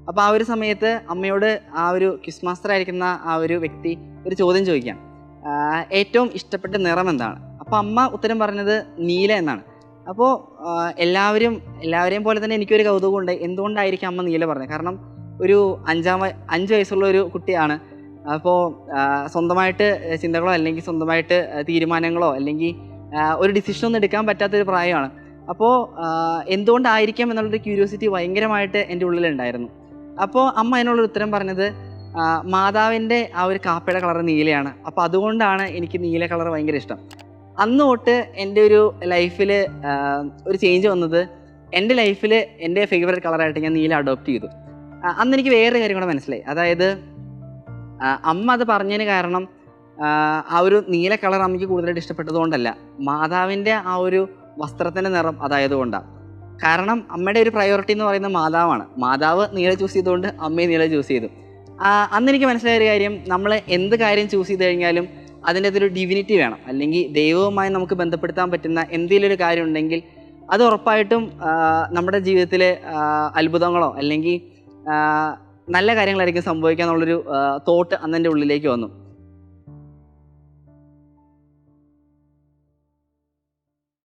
അപ്പോൾ ആ ഒരു സമയത്ത് അമ്മയോട് ആ ഒരു ക്വിസ് മാസ്റ്റർ ആയിരിക്കുന്ന ആ ഒരു വ്യക്തി ഒരു ചോദ്യം ചോദിക്കാം, ഏറ്റവും ഇഷ്ടപ്പെട്ട നിറം എന്താണ്? അപ്പോൾ അമ്മ ഉത്തരം പറഞ്ഞത് നീല എന്നാണ്. അപ്പോൾ എല്ലാവരെയും പോലെ തന്നെ എനിക്കൊരു കൗതുകമുണ്ട്, എന്തുകൊണ്ടായിരിക്കും അമ്മ നീല പറഞ്ഞത്? കാരണം ഒരു 5 വയസ്സുള്ള ഒരു കുട്ടിയാണ്. അപ്പോൾ സ്വന്തമായിട്ട് ചിന്തകളോ അല്ലെങ്കിൽ സ്വന്തമായിട്ട് തീരുമാനങ്ങളോ അല്ലെങ്കിൽ ഒരു ഡിസിഷനൊന്നും എടുക്കാൻ പറ്റാത്തൊരു പ്രായമാണ്. അപ്പോൾ എന്തുകൊണ്ടായിരിക്കാം എന്നുള്ളൊരു ക്യൂരിയോസിറ്റി ഭയങ്കരമായിട്ട് എൻ്റെ ഉള്ളിലുണ്ടായിരുന്നു. അപ്പോൾ അമ്മ അതിനുള്ളൊരു ഉത്തരം പറഞ്ഞത്, മാതാവിൻ്റെ ആ ഒരു കാപ്പയുടെ കളർ നീലയാണ്, അപ്പോൾ അതുകൊണ്ടാണ് എനിക്ക് നീല കളർ ഭയങ്കര ഇഷ്ടം. അന്ന് തൊട്ട് എൻ്റെ ഒരു ലൈഫിൽ ഒരു ചേഞ്ച് വന്നത്, എൻ്റെ ലൈഫിൽ എൻ്റെ ഫേവറേറ്റ് കളറായിട്ട് ഞാൻ നീല അഡോപ്റ്റ് ചെയ്തു. അന്ന് എനിക്ക് വേറൊരു കാര്യം കൂടെ മനസ്സിലായി. അതായത് അമ്മ അത് പറഞ്ഞതിന് കാരണം ആ ഒരു നീല കളർ അമ്മയ്ക്ക് കൂടുതലായിട്ട് ഇഷ്ടപ്പെട്ടതുകൊണ്ടല്ല, മാതാവിൻ്റെ ആ ഒരു വസ്ത്രത്തിൻ്റെ നിറം അതായതുകൊണ്ടാണ്. കാരണം അമ്മയുടെ ഒരു പ്രയോറിറ്റി എന്ന് പറയുന്നത് മാതാവാണ്. മാതാവ് നീല ചൂസ് ചെയ്തുകൊണ്ട് അമ്മയെ നീല ചൂസ് ചെയ്തു. അന്ന് എനിക്ക് മനസ്സിലായ ഒരു കാര്യം, നമ്മൾ എന്ത് കാര്യം ചൂസ് ചെയ്ത് കഴിഞ്ഞാലും അതിൻ്റെ അതൊരു ഡിവിനിറ്റി വേണം, അല്ലെങ്കിൽ ദൈവവുമായി നമുക്ക് ബന്ധപ്പെടുത്താൻ പറ്റുന്ന എന്തെങ്കിലും ഒരു കാര്യം ഉണ്ടെങ്കിൽ അത് ഉറപ്പായിട്ടും നമ്മുടെ ജീവിതത്തിൽ അത്ഭുതങ്ങളോ അല്ലെങ്കിൽ നല്ല കാര്യങ്ങളായിരിക്കും സംഭവിക്കുക എന്നുള്ളൊരു തോട്ട് അന്നെൻ്റെ ഉള്ളിലേക്ക് വന്നു.